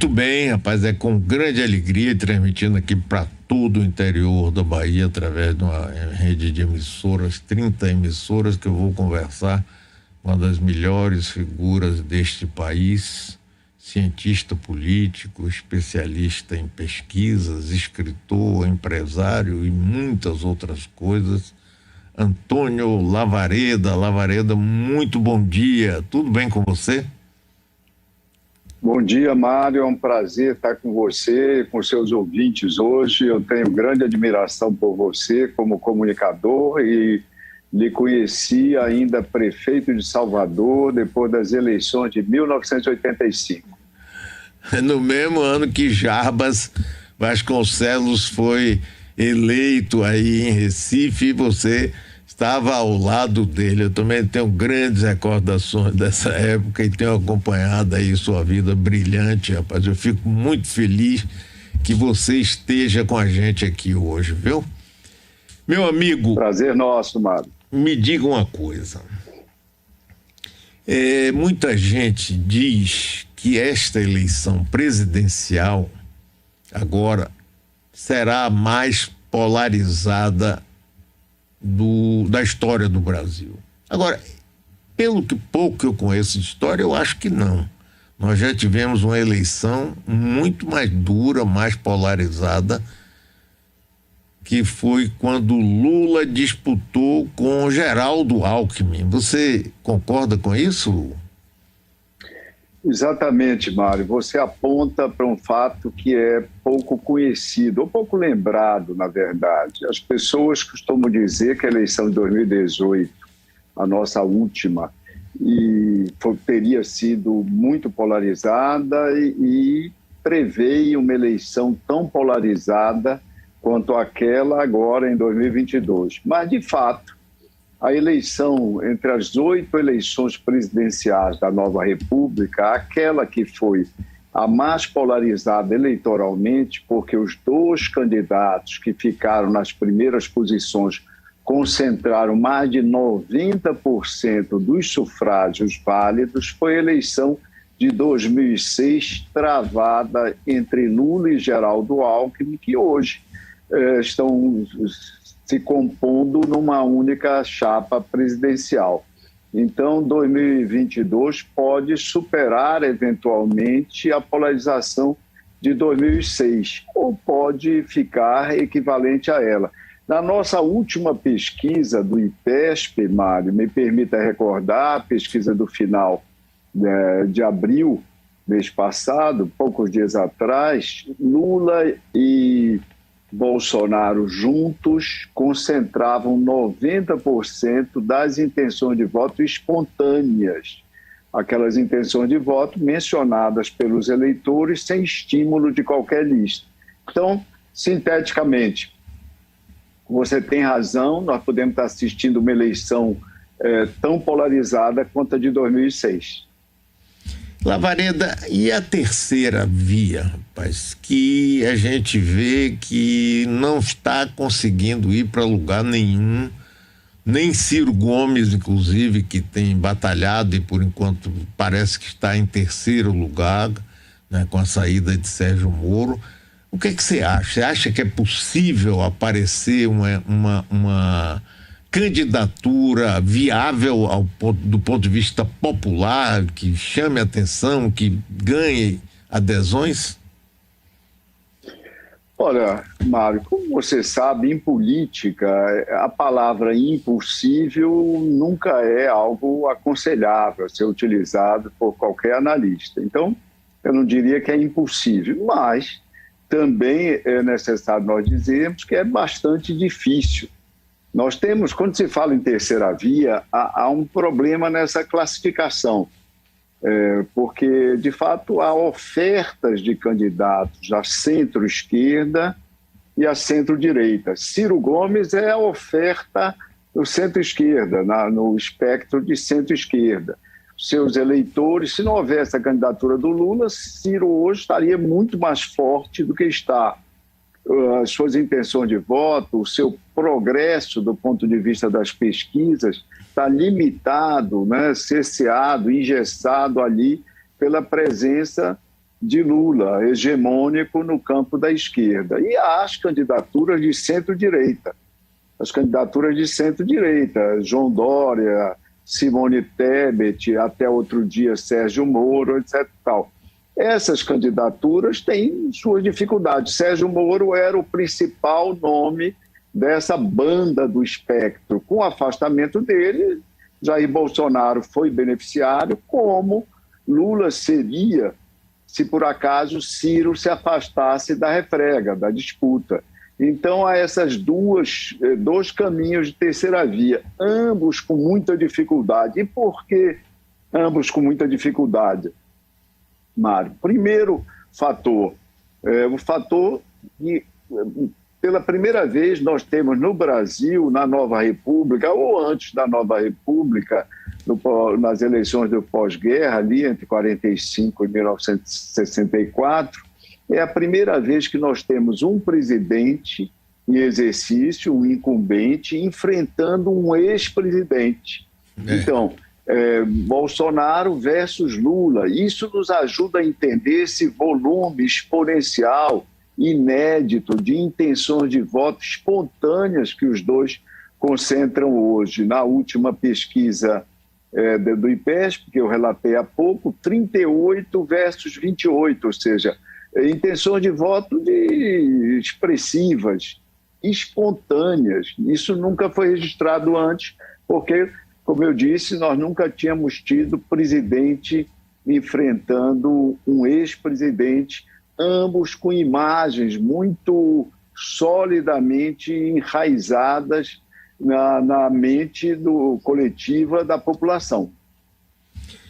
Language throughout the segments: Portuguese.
Muito bem, rapaz, é com grande alegria transmitindo aqui para todo o interior da Bahia através de uma rede de emissoras, 30 emissoras, que eu vou conversar com uma das melhores figuras deste país, cientista político, especialista em pesquisas, escritor, empresário e muitas outras coisas. Antônio Lavareda. Lavareda, muito bom dia, tudo bem com você? Bom dia, Mário, é um prazer estar com você, com seus ouvintes hoje. Eu tenho grande admiração por você como comunicador e lhe conheci ainda prefeito de Salvador depois das eleições de 1985. No mesmo ano que Jarbas Vasconcelos foi eleito aí em Recife, você estava ao lado dele. Eu também tenho grandes recordações dessa época e tenho acompanhado aí sua vida brilhante, rapaz. Eu fico muito feliz que você esteja com a gente aqui hoje, viu? Meu amigo... Prazer nosso, Mário. Me diga uma coisa. Muita gente diz que esta eleição presidencial agora será a mais polarizada da história do Brasil. Agora, pelo que pouco eu conheço de história, eu acho que não. Nós já tivemos uma eleição muito mais dura, mais polarizada, que foi quando Lula disputou com Geraldo Alckmin. Você concorda com isso? Exatamente, Mário. Você aponta para um fato que é pouco conhecido, ou pouco lembrado, na verdade. As pessoas costumam dizer que a eleição de 2018, a nossa última, teria sido muito polarizada e preveio uma eleição tão polarizada quanto aquela agora em 2022. Mas, de fato, a eleição, entre as 8 eleições presidenciais da nova República, aquela que foi a mais polarizada eleitoralmente, porque os 2 candidatos que ficaram nas primeiras posições concentraram mais de 90% dos sufrágios válidos, foi a eleição de 2006, travada entre Lula e Geraldo Alckmin, que hoje estão se compondo numa única chapa presidencial. Então, 2022 pode superar, eventualmente, a polarização de 2006, ou pode ficar equivalente a ela. Na nossa última pesquisa do IPESP, Mário, me permita recordar, a pesquisa do final de abril, mês passado, poucos dias atrás, Lula e Bolsonaro juntos concentravam 90% das intenções de voto espontâneas, aquelas intenções de voto mencionadas pelos eleitores sem estímulo de qualquer lista. Então, sinteticamente, você tem razão, nós podemos estar assistindo uma eleição tão polarizada quanto a de 2006. Lavareda, e a terceira via, rapaz, que a gente vê que não está conseguindo ir para lugar nenhum, nem Ciro Gomes, inclusive, que tem batalhado e por enquanto parece que está em terceiro lugar, né, com a saída de Sérgio Moro. O que é que você acha? Você acha que é possível aparecer uma candidatura viável do ponto de vista popular, que chame atenção, que ganhe adesões? Olha, Mário, como você sabe, em política, a palavra impossível nunca é algo aconselhável a ser utilizado por qualquer analista. Então, eu não diria que é impossível, mas também é necessário nós dizermos que é bastante difícil. Nós temos, quando se fala em terceira via, há um problema nessa classificação, porque, de fato, há ofertas de candidatos à centro-esquerda e à centro-direita. Ciro Gomes é a oferta do centro-esquerda, no espectro de centro-esquerda. Seus eleitores, se não houvesse a candidatura do Lula, Ciro hoje estaria muito mais forte do que está. As suas intenções de voto, o seu progresso do ponto de vista das pesquisas está limitado, né, cerceado, engessado ali pela presença de Lula, hegemônico no campo da esquerda, e as candidaturas de centro-direita. As candidaturas de centro-direita, João Dória, Simone Tebet, até outro dia Sérgio Moro, etc. Tal. Essas candidaturas têm suas dificuldades. Sérgio Moro era o principal nome dessa banda do espectro. Com o afastamento dele, Jair Bolsonaro foi beneficiário, como Lula seria se por acaso Ciro se afastasse da refrega, da disputa. Então, há esses dois caminhos de terceira via, ambos com muita dificuldade. E por que ambos com muita dificuldade, Mário? Primeiro fator, o fator que, pela primeira vez, nós temos no Brasil, na Nova República, ou antes da Nova República, nas eleições do pós-guerra, ali entre 1945 e 1964, é a primeira vez que nós temos um presidente em exercício, um incumbente, enfrentando um ex-presidente. Então, Bolsonaro versus Lula. Isso nos ajuda a entender esse volume exponencial, inédito, de intenções de voto espontâneas que os dois concentram hoje. Na última pesquisa do IPESP, que eu relatei há pouco, 38 versus 28, ou seja, intenções de voto expressivas, espontâneas. Isso nunca foi registrado antes, porque, como eu disse, nós nunca tínhamos tido presidente enfrentando um ex-presidente, ambos com imagens muito solidamente enraizadas na mente coletiva da população.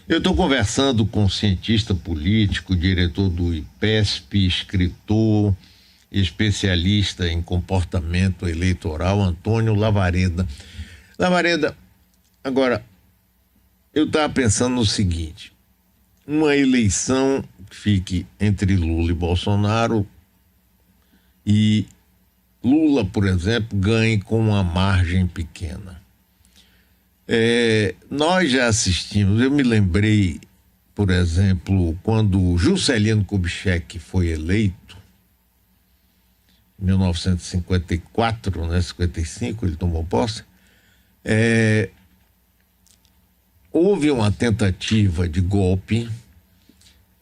Eu estou conversando com um cientista político, diretor do IPESP, escritor, especialista em comportamento eleitoral, Antônio Lavareda. Lavareda, agora, eu estava pensando no seguinte: uma eleição que fique entre Lula e Bolsonaro e Lula, por exemplo, ganhe com uma margem pequena. Nós já assistimos, eu me lembrei, por exemplo, quando Juscelino Kubitschek foi eleito, em 1954, né, 55, ele tomou posse, houve uma tentativa de golpe.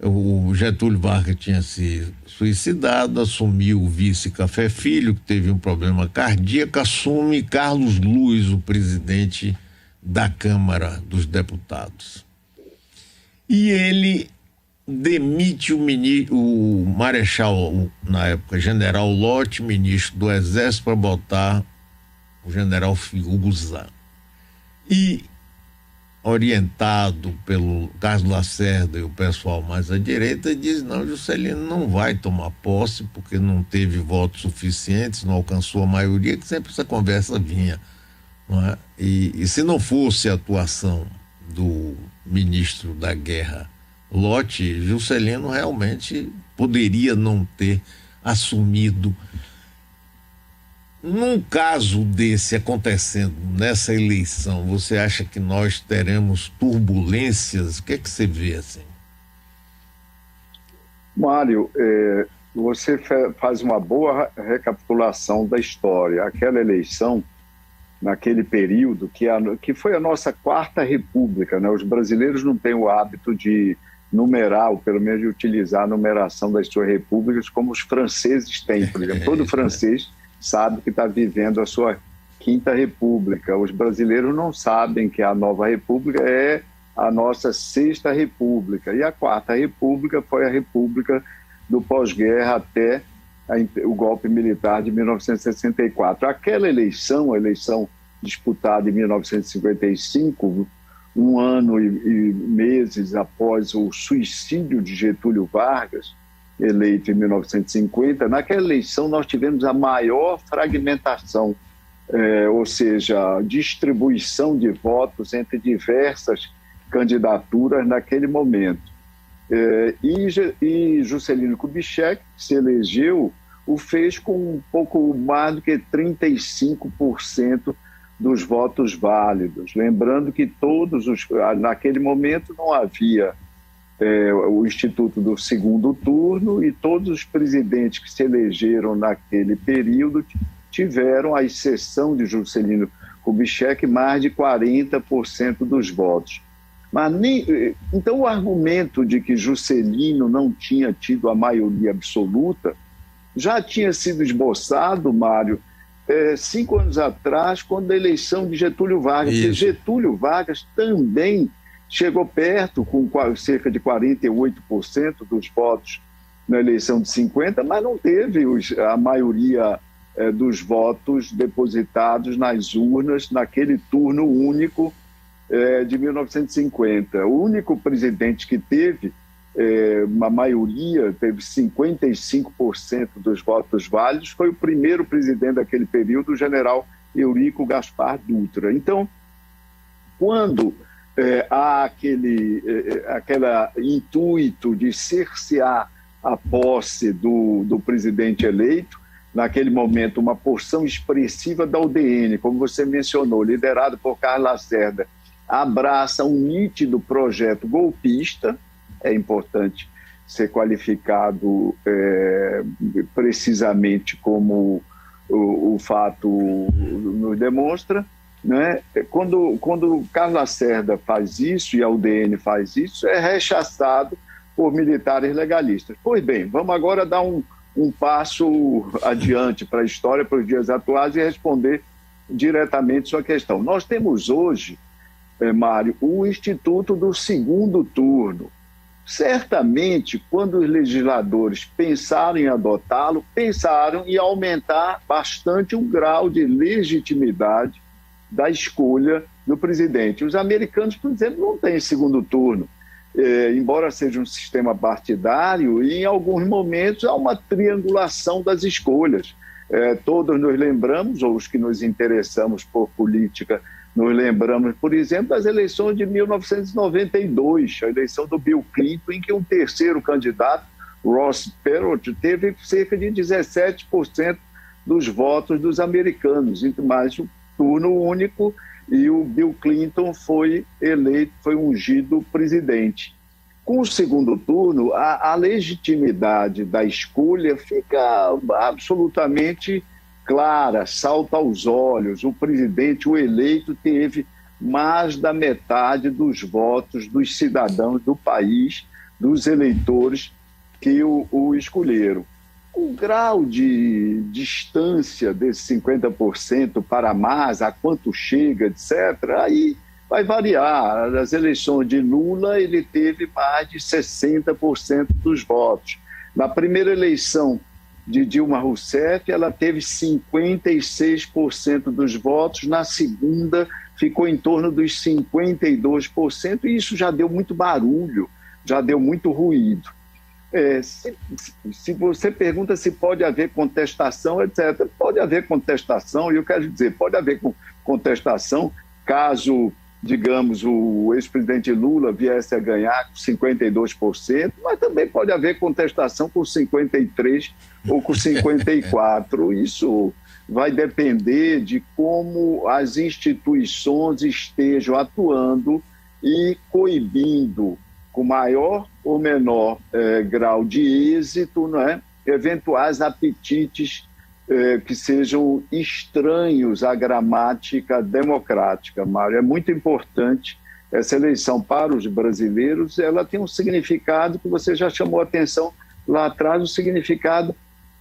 O Getúlio Vargas tinha se suicidado, assumiu o vice Café Filho, que teve um problema cardíaco, assume Carlos Luiz, o presidente da Câmara dos Deputados. E ele demite o marechal, na época, general Lott, ministro do Exército, para botar o general Fiuza. E, orientado pelo Carlos Lacerda e o pessoal mais à direita, diz: não, Juscelino não vai tomar posse porque não teve votos suficientes, não alcançou a maioria, que sempre essa conversa vinha. Não é? E se não fosse a atuação do ministro da Guerra, Lott, Juscelino realmente poderia não ter assumido. Num caso desse acontecendo nessa eleição, você acha que nós teremos turbulências? O que é que você vê assim? Mário, você faz uma boa recapitulação da história. Aquela eleição, naquele período, que foi a nossa quarta república, né? Os brasileiros não têm o hábito de numerar, ou pelo menos de utilizar a numeração das suas repúblicas como os franceses têm. Por exemplo, todo francês sabe que está vivendo a sua quinta república. Os brasileiros não sabem que a nova república é a nossa sexta república. E a quarta república foi a república do pós-guerra até o golpe militar de 1964. Aquela eleição, a eleição disputada em 1955, um ano e meses após o suicídio de Getúlio Vargas, eleito em 1950, naquela eleição nós tivemos a maior fragmentação, ou seja, distribuição de votos entre diversas candidaturas naquele momento. E Juscelino Kubitschek, que se elegeu, o fez com um pouco mais do que 35% dos votos válidos. Lembrando que naquele momento não havia o Instituto do Segundo Turno, e todos os presidentes que se elegeram naquele período tiveram, à exceção de Juscelino Kubitschek, mais de 40% dos votos. Então, o argumento de que Juscelino não tinha tido a maioria absoluta já tinha sido esboçado, Mário, 5 anos atrás, quando a eleição de Getúlio Vargas. Getúlio Vargas também chegou perto, com cerca de 48% dos votos na eleição de 50, mas não teve a maioria dos votos depositados nas urnas naquele turno único de 1950. O único presidente que teve uma maioria, teve 55% dos votos válidos, foi o primeiro presidente daquele período, o general Eurico Gaspar Dutra. Então, quando há aquele intuito de cercear a posse do presidente eleito, naquele momento uma porção expressiva da UDN, como você mencionou, liderado por Carlos Lacerda, abraça um nítido projeto golpista. É importante ser qualificado precisamente como o fato nos demonstra, né? Quando Carlos Lacerda faz isso e a UDN faz isso, é rechaçado por militares legalistas. Pois bem, vamos agora dar um passo adiante para a história, para os dias atuais, e responder diretamente sua questão. Nós temos hoje, Mário, o Instituto do Segundo Turno. Certamente, quando os legisladores pensaram em adotá-lo, pensaram em aumentar bastante o grau de legitimidade da escolha do presidente. Os americanos, por exemplo, não têm segundo turno. Embora seja um sistema partidário, e em alguns momentos há uma triangulação das escolhas. Todos nos lembramos, ou os que nos interessamos por política, nos lembramos, por exemplo, das eleições de 1992, a eleição do Bill Clinton, em que um terceiro candidato, Ross Perot, teve cerca de 17% dos votos dos americanos, mais um turno único, e o Bill Clinton foi eleito, foi ungido presidente. Com o segundo turno, a legitimidade da escolha fica absolutamente clara, salta aos olhos. O presidente, o eleito, teve mais da metade dos votos dos cidadãos do país, dos eleitores que o escolheram. O grau de distância desse 50% para mais, a quanto chega, etc., aí vai variar. Nas eleições de Lula, ele teve mais de 60% dos votos. Na primeira eleição de Dilma Rousseff, ela teve 56% dos votos, na segunda ficou em torno dos 52%, e isso já deu muito barulho, já deu muito ruído. Se você pergunta se pode haver contestação, etc., pode haver contestação, e eu quero dizer, pode haver contestação caso, digamos, o ex-presidente Lula viesse a ganhar com 52%, mas também pode haver contestação com 53% ou com 54%. Isso vai depender de como as instituições estejam atuando e coibindo, com maior ou menor grau de êxito, né, eventuais apetites que sejam estranhos à gramática democrática, Mário. É muito importante essa eleição para os brasileiros. Ela tem um significado que você já chamou a atenção lá atrás, um significado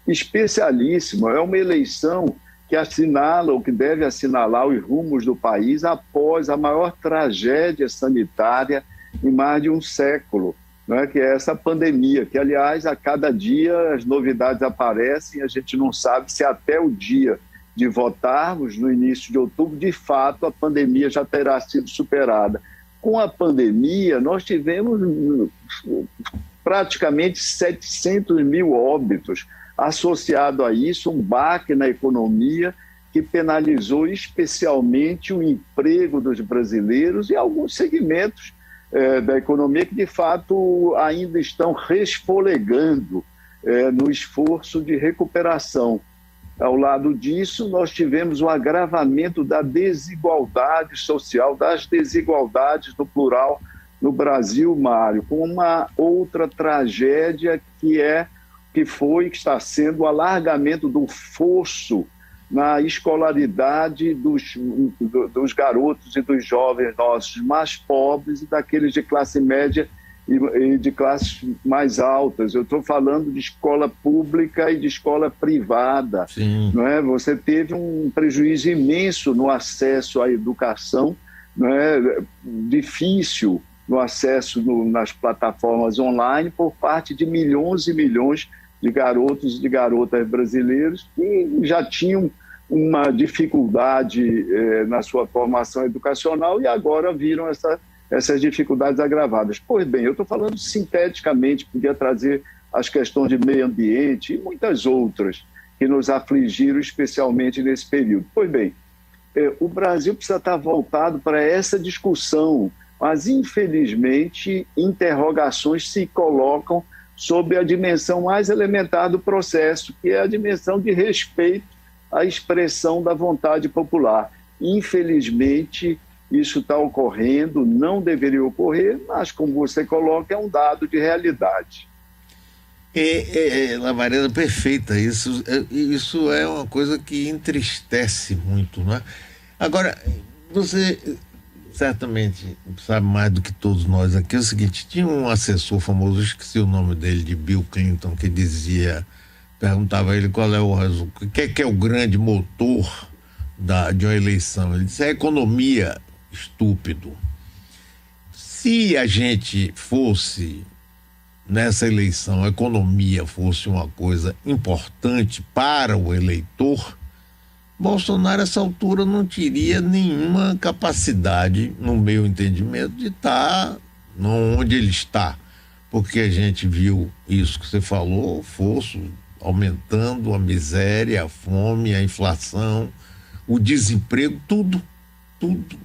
especialíssimo. É uma eleição que assinala, ou que deve assinalar, os rumos do país após a maior tragédia sanitária em mais de um século, né, que é essa pandemia, que, aliás, a cada dia as novidades aparecem, a gente não sabe se até o dia de votarmos, no início de outubro, de fato, a pandemia já terá sido superada. Com a pandemia, nós tivemos praticamente 700 mil óbitos. Associado a isso, um baque na economia que penalizou especialmente o emprego dos brasileiros e alguns segmentos da economia que, de fato, ainda estão resfolegando no esforço de recuperação. Ao lado disso, nós tivemos o agravamento da desigualdade social, das desigualdades no plural no Brasil, Mário, com uma outra tragédia que está sendo o alargamento do fosso na escolaridade dos garotos e dos jovens nossos mais pobres e daqueles de classe média e de classes mais altas. Eu estou falando de escola pública e de escola privada. Sim. Não é? Você teve um prejuízo imenso no acesso à educação, não é? Difícil no acesso nas plataformas online por parte de milhões e milhões de garotos e de garotas brasileiros que já tinham uma dificuldade na sua formação educacional e agora viram essas dificuldades agravadas. Pois bem, eu estou falando sinteticamente, podia trazer as questões de meio ambiente e muitas outras que nos afligiram especialmente nesse período. Pois bem, o Brasil precisa estar voltado para essa discussão, mas infelizmente interrogações se colocam sobre a dimensão mais elementar do processo, que é a dimensão de respeito à expressão da vontade popular. Infelizmente, isso está ocorrendo, não deveria ocorrer, mas, como você coloca, é um dado de realidade. Lavareda, perfeita. Isso é uma coisa que entristece muito, não é? Agora, você certamente sabe mais do que todos nós aqui, é o seguinte: tinha um assessor famoso, eu esqueci o nome dele, de Bill Clinton, que perguntava a ele qual é o resultado, o que é o grande motor de uma eleição. Ele disse: a economia, estúpido. Se a gente fosse, nessa eleição, a economia fosse uma coisa importante para o eleitor, Bolsonaro, a essa altura, não teria nenhuma capacidade, no meu entendimento, de estar onde ele está. Porque a gente viu isso que você falou, o fosso aumentando, a miséria, a fome, a inflação, o desemprego, tudo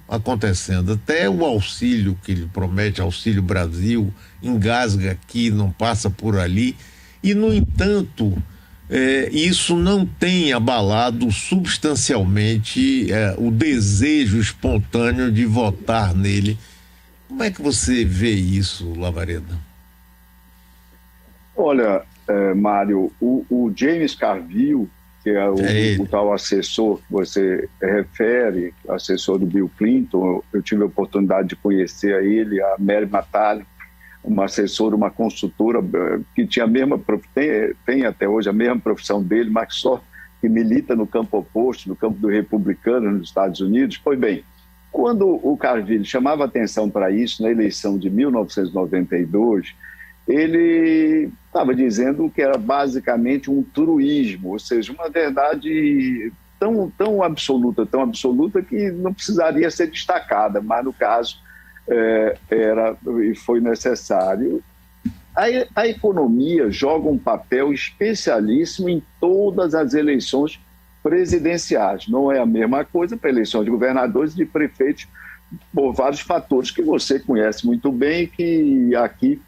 acontecendo. Até o auxílio que ele promete, Auxílio Brasil, engasga aqui, não passa por ali. E, no entanto, isso não tem abalado substancialmente o desejo espontâneo de votar nele. Como é que você vê isso, Lavareda? Olha, Mário, o James Carville, que é o tal assessor que você refere, assessor do Bill Clinton, eu tive a oportunidade de conhecer a ele, a Mary Matali, uma assessora, uma consultora que tinha tem até hoje a mesma profissão dele, mas só que milita no campo oposto, no campo do republicano nos Estados Unidos. Pois bem, quando o Carville chamava atenção para isso na eleição de 1992, ele estava dizendo que era basicamente um truísmo, ou seja, uma verdade tão absoluta que não precisaria ser destacada, mas no caso foi necessário. A economia joga um papel especialíssimo em todas as eleições presidenciais. Não é a mesma coisa para eleições de governadores e de prefeitos, por vários fatores que você conhece muito bem e que aqui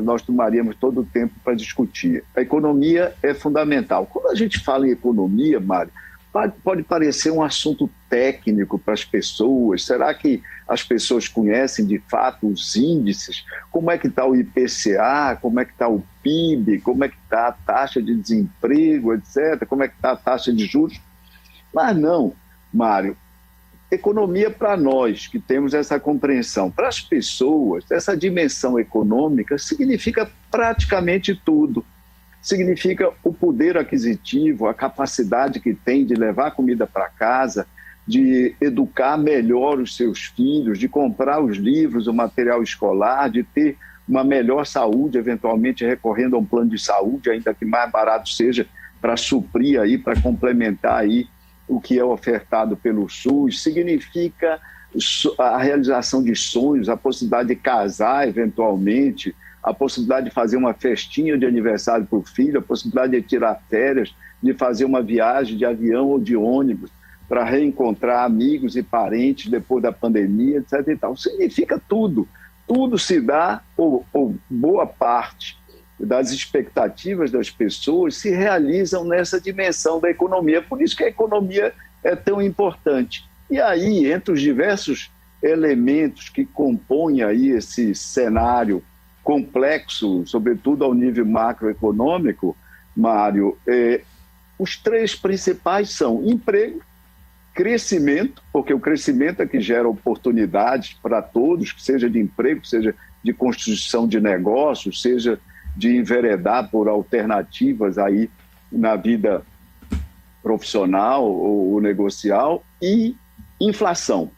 nós tomaríamos todo o tempo para discutir. A economia é fundamental. Quando a gente fala em economia, Mário, pode parecer um assunto técnico para as pessoas. Será que as pessoas conhecem de fato os índices? Como é que está o IPCA? Como é que está o PIB? Como é que está a taxa de desemprego, etc? Como é que está a taxa de juros? Mas não, Mário. Economia, para nós que temos essa compreensão, para as pessoas, essa dimensão econômica significa praticamente tudo. Significa o poder aquisitivo, a capacidade que tem de levar comida para casa, de educar melhor os seus filhos, de comprar os livros, o material escolar, de ter uma melhor saúde, eventualmente recorrendo a um plano de saúde, ainda que mais barato seja, para suprir aí, para complementar aí o que é ofertado pelo SUS. Significa a realização de sonhos, a possibilidade de casar eventualmente, a possibilidade de fazer uma festinha de aniversário para o filho, a possibilidade de tirar férias, de fazer uma viagem de avião ou de ônibus para reencontrar amigos e parentes depois da pandemia, etc. e tal. Significa tudo. Tudo se dá, ou boa parte das expectativas das pessoas se realizam nessa dimensão da economia. Por isso que a economia é tão importante. E aí, entre os diversos elementos que compõem aí esse cenário complexo, sobretudo ao nível macroeconômico, Mário, os três principais são emprego, crescimento, porque o crescimento é que gera oportunidades para todos, seja de emprego, seja de constituição de negócios, seja de enveredar por alternativas aí na vida profissional ou negocial, e inflação.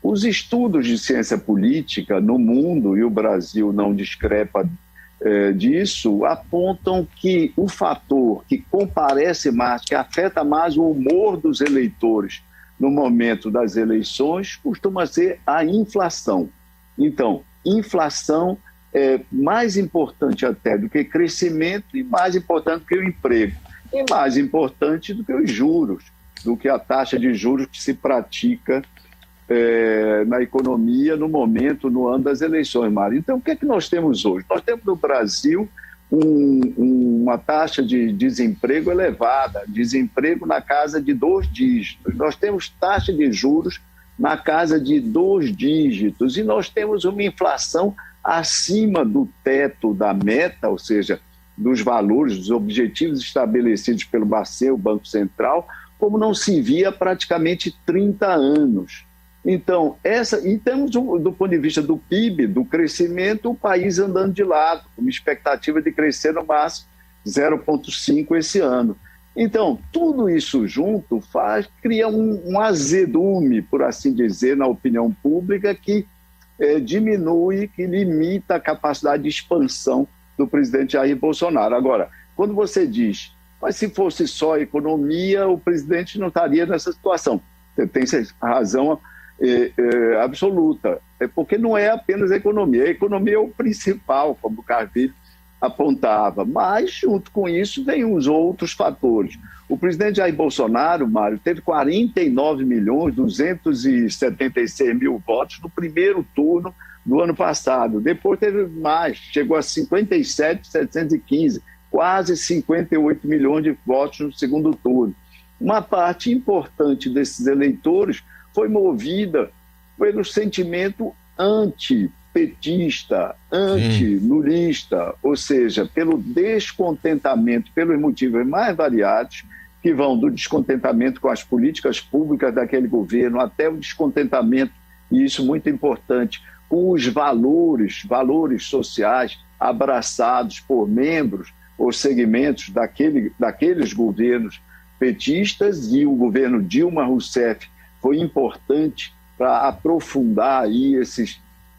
Os estudos de ciência política no mundo, e o Brasil não discrepa disso, apontam que o fator que comparece mais, que afeta mais o humor dos eleitores no momento das eleições, costuma ser a inflação. Então, inflação é mais importante até do que crescimento e mais importante do que o emprego. E mais importante do que os juros, do que a taxa de juros que se pratica na economia no momento, no ano das eleições, Mário. Então, o que é que nós temos hoje? Nós temos no Brasil uma taxa de desemprego elevada, desemprego na casa de 2 dígitos. Nós temos taxa de juros na casa de 2 dígitos e nós temos uma inflação acima do teto da meta, ou seja, dos valores, dos objetivos estabelecidos pelo BACE, o Banco Central, como não se via há praticamente 30 anos. Então, e temos, do ponto de vista do PIB, do crescimento, o país andando de lado, com uma expectativa de crescer no máximo 0,5 esse ano. Então, tudo isso junto cria um azedume, por assim dizer, na opinião pública, que diminui, que limita a capacidade de expansão do presidente Jair Bolsonaro. Agora, quando você diz, mas se fosse só a economia, o presidente não estaria nessa situação. Você tem razão absoluta, porque não é apenas a economia é o principal, como o Carvalho apontava, mas junto com isso vem os outros fatores. O presidente Jair Bolsonaro, Mário, teve 49.276.000 votos no primeiro turno do ano passado, depois teve mais, chegou a 57.715, quase 58 milhões de votos no segundo turno. Uma parte importante desses eleitores foi movida pelo sentimento antipetista, antilulista, ou seja, pelo descontentamento, pelos motivos mais variados, que vão do descontentamento com as políticas públicas daquele governo até o descontentamento, e isso muito importante, com os valores sociais abraçados por membros ou segmentos daqueles governos petistas, e o governo Dilma Rousseff foi importante para aprofundar aí esses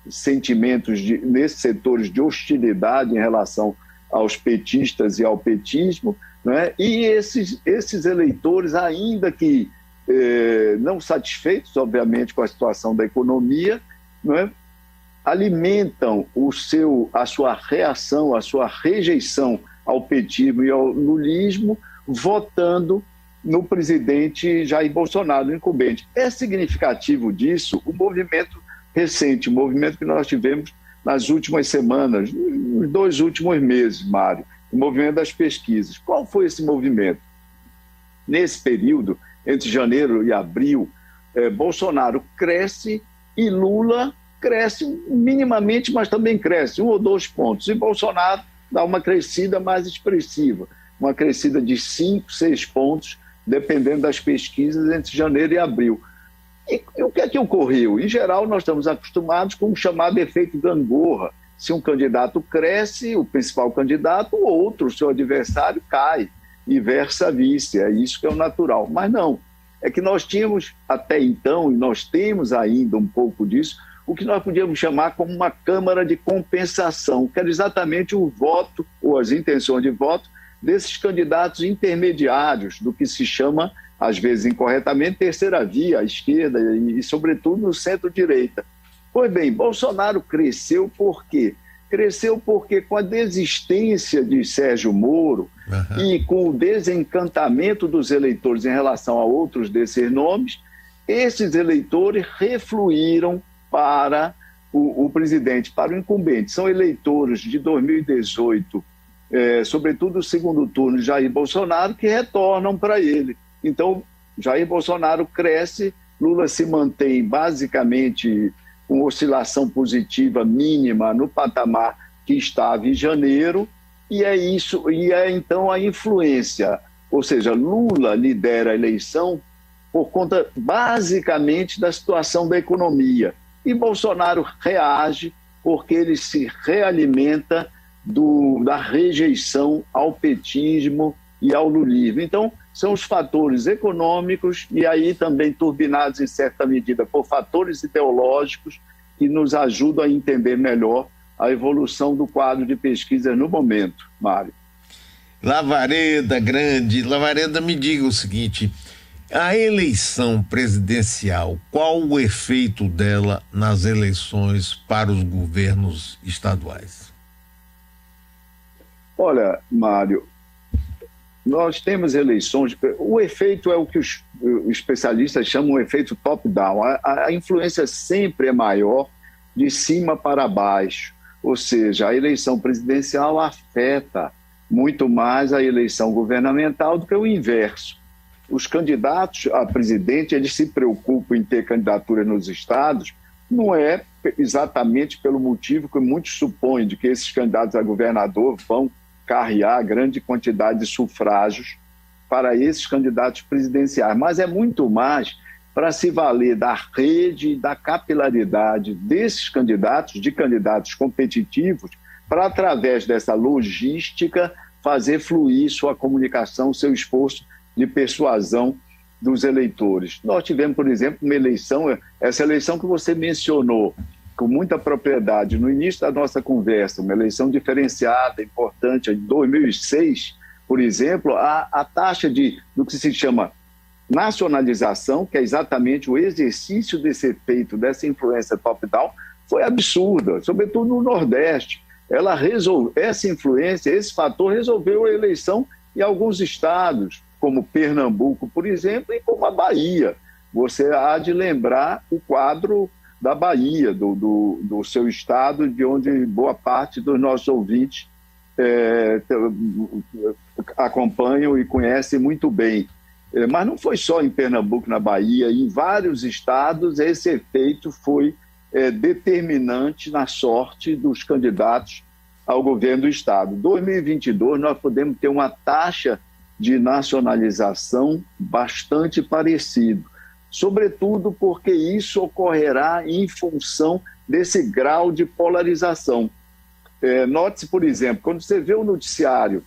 sentimentos nesses setores de hostilidade em relação aos petistas e ao petismo, né? E esses eleitores, ainda que não satisfeitos, obviamente, com a situação da economia, né, alimentam a sua reação, a sua rejeição ao petismo e ao lulismo, votando no presidente Jair Bolsonaro, no incumbente. É significativo disso o movimento recente, o movimento que nós tivemos nas últimas semanas, nos 2 últimos meses, Mário, o movimento das pesquisas. Qual foi esse movimento? Nesse período, entre janeiro e abril, Bolsonaro cresce e Lula cresce minimamente, mas também cresce 1 ou 2 pontos. E Bolsonaro dá uma crescida mais expressiva, uma crescida de 5, 6 pontos, dependendo das pesquisas, entre janeiro e abril. E o que é que ocorreu? Em geral, nós estamos acostumados com o chamado efeito gangorra. Se um candidato cresce, o principal candidato, o outro, o seu adversário, cai, e versa-vice. É isso que é o natural. Mas não. É que nós tínhamos até então, e nós temos ainda um pouco disso, o que nós podíamos chamar como uma câmara de compensação, que era exatamente o voto, ou as intenções de voto, desses candidatos intermediários, do que se chama, às vezes incorretamente, terceira via, à esquerda e sobretudo, no centro-direita. Pois bem, Bolsonaro cresceu por quê? Cresceu porque, com a desistência de Sérgio Moro e com o desencantamento dos eleitores em relação a outros desses nomes, esses eleitores refluíram para o presidente, para o incumbente. São eleitores de 2018, sobretudo o segundo turno de Jair Bolsonaro, que retornam para ele. Então, Jair Bolsonaro cresce Lula se mantém basicamente com oscilação positiva mínima no patamar que estava em janeiro, e é isso, e é então a influência, ou seja, Lula lidera a eleição por conta basicamente da situação da economia, e Bolsonaro reage porque ele se realimenta da rejeição ao petismo e ao lulismo. Então, são os fatores econômicos e aí também turbinados em certa medida por fatores ideológicos que nos ajudam a entender melhor a evolução do quadro de pesquisas no momento, Mário. Lavareda, me diga o seguinte: a eleição presidencial, qual o efeito dela nas eleições para os governos estaduais? Olha, Mário, nós temos eleições, o efeito é o que os especialistas chamam de efeito top-down. A influência sempre é maior de cima para baixo, ou seja, a eleição presidencial afeta muito mais a eleição governamental do que o inverso. Os candidatos a presidente, eles se preocupam em ter candidatura nos estados, não é exatamente pelo motivo que muitos supõem de que esses candidatos a governador vão carrear grande quantidade de sufrágios para esses candidatos presidenciais, mas é muito mais para se valer da rede e da capilaridade desses candidatos, de candidatos competitivos, para, através dessa logística, fazer fluir sua comunicação, seu esforço de persuasão dos eleitores. Nós tivemos, por exemplo, uma eleição, essa eleição que você mencionou com muita propriedade no início da nossa conversa, uma eleição diferenciada, importante, em 2006, por exemplo, a taxa do que se chama nacionalização, que é exatamente o exercício desse efeito, dessa influência top-down, foi absurda, sobretudo no Nordeste. Essa influência, esse fator resolveu a eleição em alguns estados, como Pernambuco, por exemplo, e como a Bahia. Você há de lembrar o quadro da Bahia, do seu estado, de onde boa parte dos nossos ouvintes acompanham e conhecem muito bem. Mas não foi só em Pernambuco, na Bahia, em vários estados esse efeito foi determinante na sorte dos candidatos ao governo do estado. Em 2022, nós podemos ter uma taxa de nacionalização bastante parecida, sobretudo porque isso ocorrerá em função desse grau de polarização. Note-se, por exemplo, quando você vê o noticiário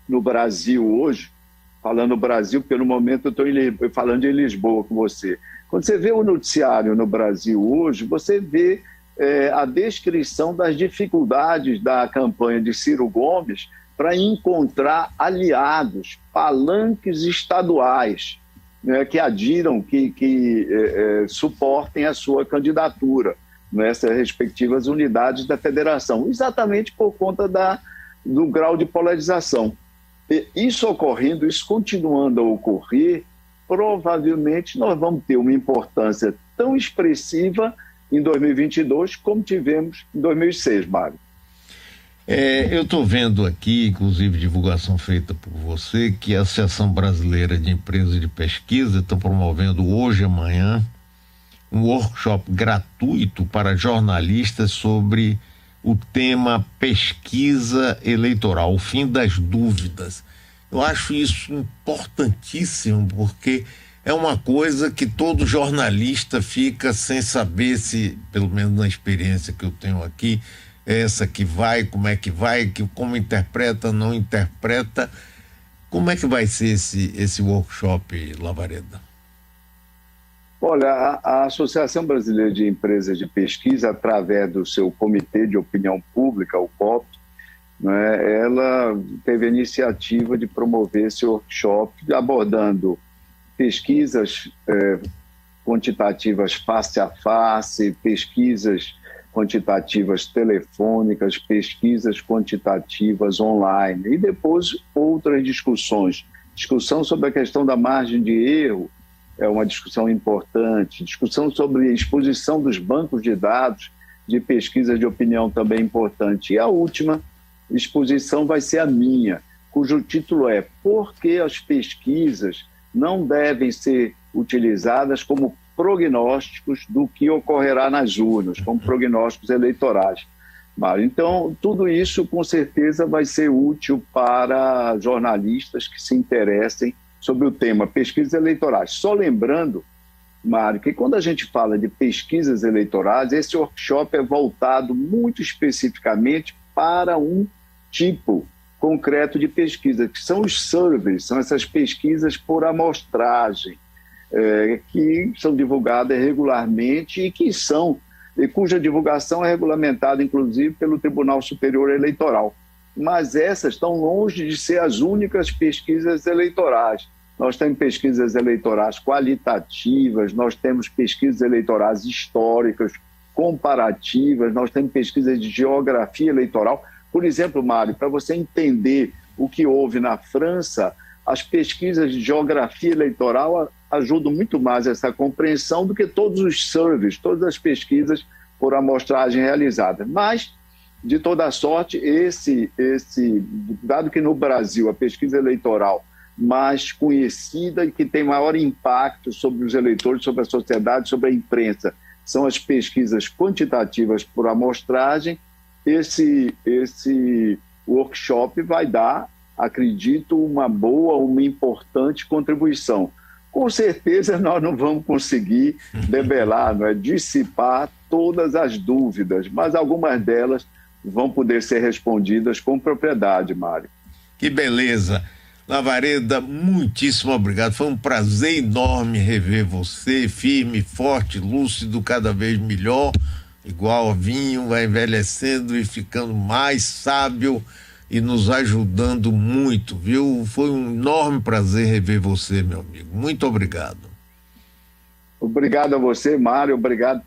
no Brasil hoje, falando Brasil, porque no momento eu estou falando em Lisboa com você, quando você vê o noticiário no Brasil hoje, você vê a descrição das dificuldades da campanha de Ciro Gomes para encontrar aliados, palanques estaduais, que adiram, que suportem a sua candidatura nessas respectivas unidades da federação, exatamente por conta do grau de polarização. E isso ocorrendo, isso continuando a ocorrer, provavelmente nós vamos ter uma importância tão expressiva em 2022 como tivemos em 2006, Mário. Eu estou vendo aqui, inclusive divulgação feita por você, que a Associação Brasileira de Empresas de Pesquisa está promovendo hoje e amanhã um workshop gratuito para jornalistas sobre o tema pesquisa eleitoral, o fim das dúvidas. Eu acho isso importantíssimo, porque é uma coisa que todo jornalista fica sem saber se, pelo menos na experiência que eu tenho aqui, essa que vai, como interpreta, não interpreta. Como é que vai ser esse workshop, Lavareda? Olha, a Associação Brasileira de Empresas de Pesquisa, através do seu Comitê de Opinião Pública, o COP, ela teve a iniciativa de promover esse workshop abordando pesquisas quantitativas face a face, pesquisas quantitativas telefônicas, pesquisas quantitativas online e depois outras discussões. Discussão sobre a questão da margem de erro é uma discussão importante, discussão sobre a exposição dos bancos de dados de pesquisa de opinião também importante. E a última exposição vai ser a minha, cujo título é Por que as pesquisas não devem ser utilizadas como prognósticos do que ocorrerá nas urnas, como prognósticos eleitorais. Mário, então, tudo isso com certeza vai ser útil para jornalistas que se interessem sobre o tema pesquisas eleitorais. Só lembrando, Mário, que quando a gente fala de pesquisas eleitorais, esse workshop é voltado muito especificamente para um tipo concreto de pesquisa, que são os surveys, são essas pesquisas por amostragem, que são divulgadas regularmente e cuja divulgação é regulamentada, inclusive, pelo Tribunal Superior Eleitoral. Mas essas estão longe de ser as únicas pesquisas eleitorais. Nós temos pesquisas eleitorais qualitativas, nós temos pesquisas eleitorais históricas, comparativas, nós temos pesquisas de geografia eleitoral. Por exemplo, Mário, para você entender o que houve na França, as pesquisas de geografia eleitoral ajudam muito mais essa compreensão do que todos os surveys, todas as pesquisas por amostragem realizadas. Mas, de toda sorte, dado que no Brasil a pesquisa eleitoral mais conhecida e que tem maior impacto sobre os eleitores, sobre a sociedade, sobre a imprensa, são as pesquisas quantitativas por amostragem. Esse workshop vai dar, acredito, uma importante contribuição. Com certeza nós não vamos conseguir debelar, dissipar todas as dúvidas, mas algumas delas vão poder ser respondidas com propriedade, Mário. Que beleza! Lavareda, muitíssimo obrigado. Foi um prazer enorme rever você, firme, forte, lúcido, cada vez melhor, igual vinho, vai envelhecendo e ficando mais sábio e nos ajudando muito, viu? Foi um enorme prazer rever você, meu amigo. Muito obrigado. Obrigado a você, Mário. Obrigado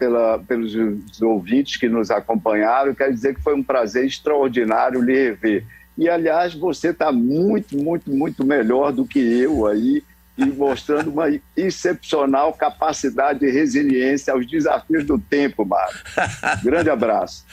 pelos ouvintes que nos acompanharam. Quero dizer que foi um prazer extraordinário lhe rever. E, aliás, você está muito, muito, muito melhor do que eu aí, e mostrando uma excepcional capacidade de resiliência aos desafios do tempo, Mário. Grande abraço.